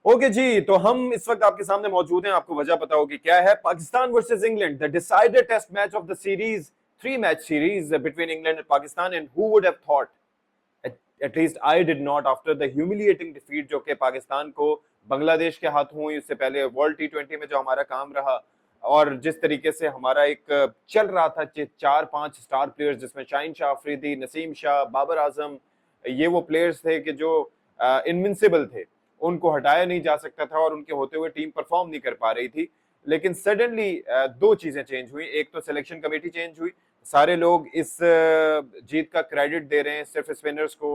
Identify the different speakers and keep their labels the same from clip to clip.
Speaker 1: Okay जी, तो हम इस वक्त आपके सामने मौजूद हैं। आपको वजह पता होगी क्या है। Pakistan versus England, the decided test match of the series, 3 match series between England and Pakistan. And who would have thought, at least I did not, after the humiliating defeat जो कि पाकिस्तान को बांग्लादेश के हाथों हुई, उससे पहले वर्ल्ड टी20 में जो हमारा काम रहा, और जिस तरीके से हमारा एक चल रहा था 4-5 स्टार प्लेयर्स जिसमें शाहीन शाह अफरीदी, नसीम शाह, बाबर आजम, ये वो प्लेयर्स थे कि जो इनविंसिबल थे, उनको हटाया नहीं जा सकता था और उनके होते हुए टीम परफॉर्म नहीं कर पा रही थी। लेकिन सडनली दो चीजें चेंज हुई। एक तो सिलेक्शन कमेटी चेंज हुई। सारे लोग इस जीत का क्रेडिट दे रहे हैं सिर्फ स्पिनर्स को,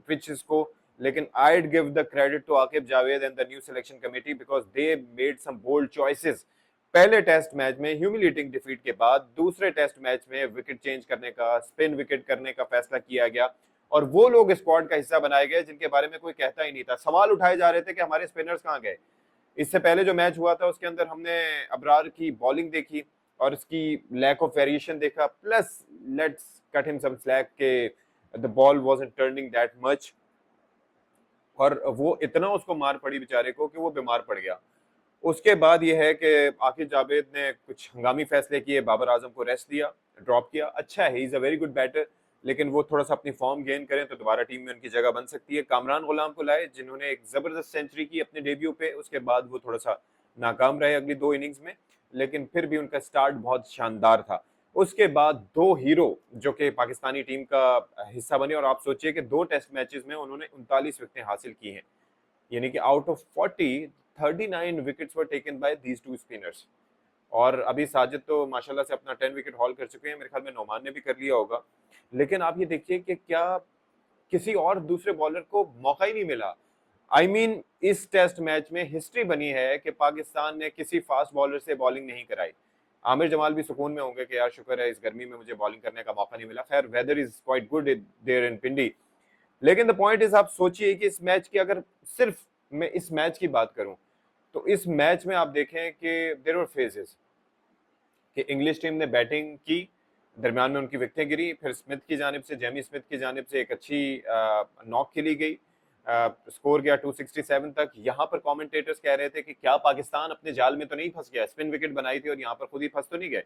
Speaker 1: पिचेस को, लेकिन I'd give the credit to Aqib Javed and the new selection committee because they made some bold choices। पहले टेस्ट मैच में ह्यूमिलेटिंग डिफीट के बाद दूसरे टेस्ट मैच में विकेट चेंज करने का, स्पिन विकेट करने का फैसला किया गया और वो लोग स्क्वाड का हिस्सा बनाए गए जिनके बारे में कोई कहता ही नहीं था। सवाल उठाए जा रहे थे कि हमारे स्पिनर्स कहाँ गए। इससे पहले जो मैच हुआ था उसके अंदर हमने अबरार की बॉलिंग देखी और उसकी लैक ऑफ वेरिएशन देखा, plus let's cut him some slack के the ball wasn't turning that much, और वो इतना उसको मार पड़ी बेचारे को कि वो बीमार पड़ गया। उसके बाद ये है कि आकिब जावेद ने कुछ हंगामी फैसले किए, बाबर आजम को रेस्ट दिया, ड्रॉप किया। अच्छा है, he is a very good batter, लेकिन वो थोड़ा सा अपनी फॉर्म गेन करें तो दोबारा टीम में उनकी जगह बन सकती है। कामरान गुलाम को लाए जिन्होंने एक जबरदस्त सेंचुरी की अपने डेब्यू पे, उसके बाद वो थोड़ा सा नाकाम रहे अगली 2 इनिंग्स में, लेकिन फिर भी उनका स्टार्ट बहुत शानदार था। उसके बाद दो हीरो जो कि पाकिस्तानी टीम का हिस्सा बने, और आप सोचिए कि 2 टेस्ट मैचेस में उन्होंने 39 विकेटें हासिल की हैं, यानी कि out of 40, 39 wickets were taken by these two spinners. और अभी साजिद तो माशाल्लाह से अपना 10 विकेट हॉल कर चुके हैं, मेरे ख्याल में नोमान ने भी कर लिया होगा। लेकिन आप ये देखिए कि क्या किसी और दूसरे बॉलर को मौका ही नहीं मिला। आई मीन इस टेस्ट मैच में हिस्ट्री बनी है कि पाकिस्तान ने किसी फास्ट बॉलर से बॉलिंग नहीं कराई। आमिर जमाल भी सुकून में होंगे कि यार शुक्र है इस गर्मी में मुझे बॉलिंग करने का मौका नहीं मिला। खैर weather is quite good there in Pindi. लेकिन द पॉइंट इज, आप सोचिए कि इस मैच की, अगर सिर्फ मैं इस मैच की बात करूं, तो इस मैच में आप देखें कि देयर वर फेजेस कि इंग्लिश टीम ने बैटिंग की, दरमियान में उनकी विकेटें गिरी, फिर स्मिथ की जानिब से, जेमी स्मिथ की जानिब से एक अच्छी नॉक खेली गई, स्कोर गया 267 तक। यहाँ पर कमेंटेटर्स कह रहे थे कि क्या पाकिस्तान अपने जाल में तो नहीं फंस गया, स्पिन विकेट बनाई थी और यहाँ पर खुद ही फंस तो नहीं गए।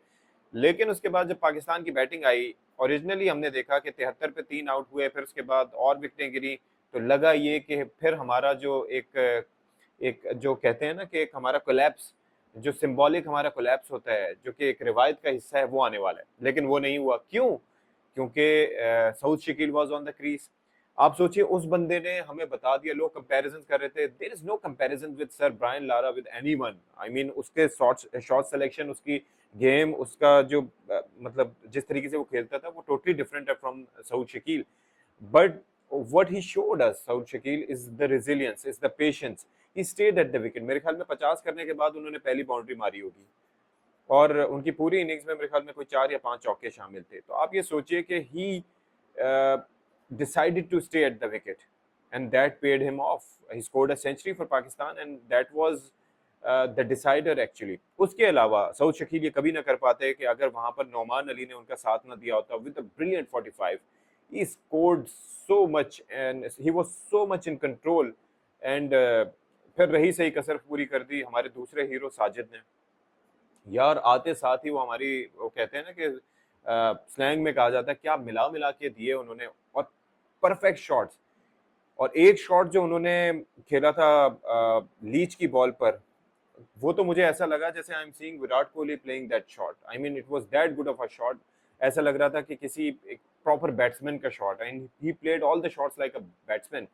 Speaker 1: लेकिन उसके बाद जब पाकिस्तान की बैटिंग आई, ओरिजिनली हमने देखा कि 73 पे 3 आउट हुए, फिर उसके बाद और विकेटें गिरी, तो लगा ये कि फिर हमारा जो एक एक जो कहते हैं ना कि एक हमारा कोलैप्स, जो सिंबॉलिक हमारा कोलैप्स होता है, जो कि एक रिवायत का हिस्सा है, वो आने वाला है। लेकिन वो नहीं हुआ। क्यों? क्योंकि Saud Shakeel was on the crease. आप सोचिए, उस बंदे ने हमें बता दिया। लोग कंपैरिजन कर रहे थे, there is no comparison with sir Brian Lara with anyone. I mean उसके शॉट सिलेक्शन, उसकी गेम, उसका जो मतलब जिस तरीके से वो खेलता था, वो टोटली डिफरेंट है from Saud Shakeel. But what he showed us, Saud Shakil, is the resilience, is the patience. He stayed at the wicket। मेरे ख्याल में 50 करने के बाद उन्होंने पहली बाउंड्री मारी होगी, और उनकी पूरी इनिंग्स में मेरे ख्याल में कोई 4 या 5 चौके शामिल थे। तो आप ये सोचिए कि he decided to stay at the wicket and that paid him off। He scored a century for Pakistan and that was the decider actually। उसके अलावा सऊद शकील ये कभी ना कर पाते कि अगर वहां पर नौमान अली ने उनका साथ ना दिया होता। With a brilliant 45, he scored so much and he was so much in control। and फिर रही सही कसर पूरी कर दी हमारे दूसरे हीरो साजिद ने। यार आते साथ ही वो हमारी, वो कहते हैं ना कि स्लैंग में कहा जाता है, क्या मिला मिला के दिए उन्होंने, और परफेक्ट शॉट्स। और एक शॉट जो उन्होंने खेला था लीच की बॉल पर, वो तो मुझे ऐसा लगा जैसे I am seeing Virat Kohli playing that shot. I mean it was that good of a shot. ऐसा लग रहा था कि किसी एक प्रॉपर बैट्समैन का shot, and he played all the shots like a batsman.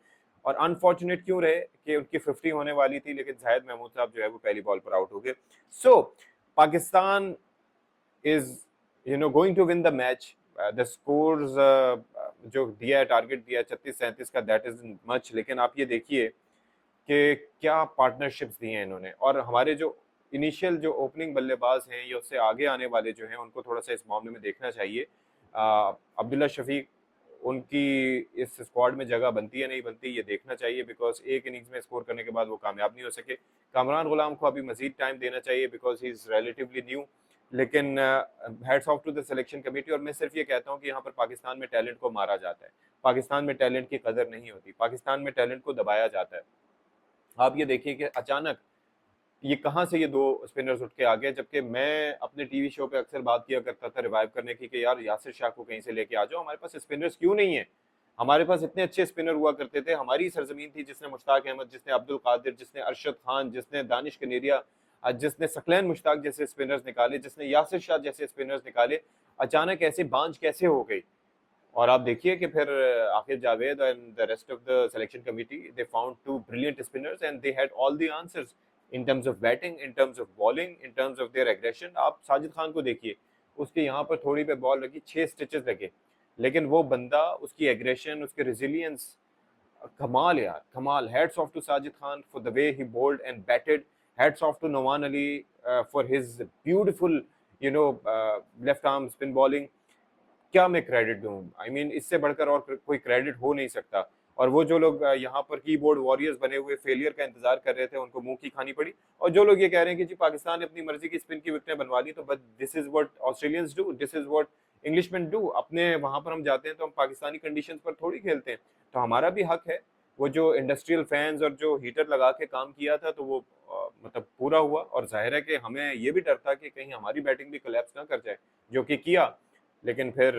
Speaker 1: और अनफॉर्चुनेट क्यों रहे कि उनकी 50 होने वाली थी, लेकिन जाहिद महमूद साहब जो है वो पहली बॉल पर आउट हो गए। सो Pakistan is going to win the match। The scores जो दिया है, टारगेट दिया है 36-37 का, दैट इज मच। लेकिन आप ये देखिए कि क्या पार्टनरशिप्स दी हैं इन्होंने, और हमारे जो इनिशियल जो ओपनिंग बल्लेबाज हैं या उससे आगे आने वाले जो हैं, उनको थोड़ा सा इस मामले में देखना चाहिए। अब्दुल्ला शफीक, उनकी इस स्क्वाड में जगह बनती है नहीं बनती, ये देखना चाहिए, बिकॉज एक इनिंग्स में स्कोर करने के बाद वो कामयाब नहीं हो सके। कामरान गुलाम को अभी मजीद टाइम देना चाहिए because he is relatively new. लेकिन hats off to the selection committee. और मैं सिर्फ ये कहता हूँ कि यहाँ पर पाकिस्तान में टैलेंट को मारा जाता है, पाकिस्तान में टैलेंट की कदर नहीं होती, पाकिस्तान में टैलेंट को दबाया जाता है। आप ये देखिए कि अचानक ये कहाँ से ये दो स्पिनर्स उठ के आ गए, जबकि मैं अपने टीवी शो पे अक्सर बात किया करता था रिवाइव करने की कि यार यासिर शाह को कहीं से लेके आ जाओ, हमारे पास स्पिनर्स क्यों नहीं है। हमारे पास इतने अच्छे स्पिनर हुआ करते थे, हमारी सरजमीन थी जिसने मुश्ताक अहमद, जिसने अब्दुल कादिर, जिसने अरशद खान, जिसने दानिश कनेरिया, जिसने सकलैन मुश्ताक जैसे स्पिनर्स निकाले, जिसने यासिर शाह जैसे स्पिनर्स निकाले। अचानक ऐसे बांझ कैसे हो गई। और आप देखिए कि फिर आखिर Javed and the rest of the selection committee they found two brilliant spinners and they had all the answers in terms of batting, in terms of bowling, in terms of their aggression. आप साजिद खान को देखिए, उसके यहाँ पर थोड़ी पे ball लगी, 6 stitches लगे, लेकिन वो बंदा, उसकी एग्रेशन, उसके रेजिलियंस, कमाल यार, कमाल। Hats off to Sajid Khan for the way he bowled and batted. Hats off to Nauman Ali for his beautiful you know left arm spin bowling. क्या मैं क्रेडिट दूं, आई मीन इससे बढ़कर और कोई क्रेडिट हो नहीं सकता। और वो जो लोग यहाँ पर कीबोर्ड वॉरियर्स बने हुए फेलियर का इंतजार कर रहे थे, उनको मुंह की खानी पड़ी। और जो लोग ये कह रहे हैं कि जी पाकिस्तान ने अपनी मर्जी की स्पिन की विकेटें बनवा ली, तो but this is what Australians do, this is what Englishman do. अपने वहां पर हम जाते हैं तो हम पाकिस्तानी कंडीशंस पर थोड़ी खेलते हैं, तो हमारा भी हक है। वो जो इंडस्ट्रियल फैंस और जो हीटर लगा के काम किया था, तो वो मतलब पूरा हुआ। और जाहिर है कि हमें ये भी डर था कि कहीं हमारी बैटिंग भी कोलैप्स ना कर जाए, जो कि किया। लेकिन फिर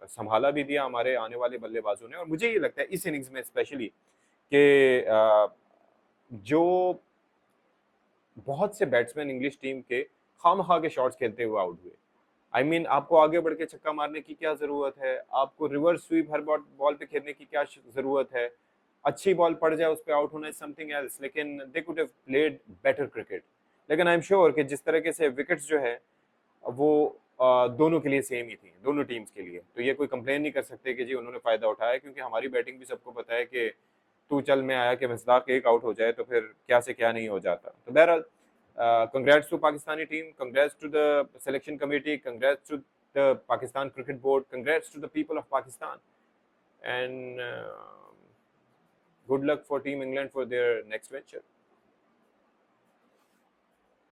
Speaker 1: संभाला भी दिया हमारे आने वाले बल्लेबाजों ने। और मुझे ये लगता है इस इनिंग्स में स्पेशली कि जो बहुत से बैट्समैन इंग्लिश टीम के खामखा के शॉट्स खेलते हुए आउट हुए। आई मीन आपको आगे बढ़ के छक्का मारने की क्या जरूरत है, आपको रिवर्स स्वीप हर बॉल पे खेलने की क्या जरूरत है। अच्छी बॉल पड़ जाए उस पर आउट होना इज समथिंग एल्स, लेकिन they could have played better cricket. लेकिन आई एम श्योर कि जिस तरीके से विकेट्स जो है वो दोनों के लिए सेम ही थी, दोनों टीम्स के लिए। तो ये कोई कंप्लेन नहीं कर सकते कि जी उन्होंने फायदा उठाया, क्योंकि हमारी बैटिंग भी सबको पता है कि तू चल मैं आया कि मिसदाक एक आउट हो जाए तो फिर क्या से क्या नहीं हो जाता। तो बहरहाल congrats to Pakistani team, congrats to the selection committee, congrats to the Pakistan Cricket Board, congrats to the people of Pakistan, and good luck for Team England for their next venture.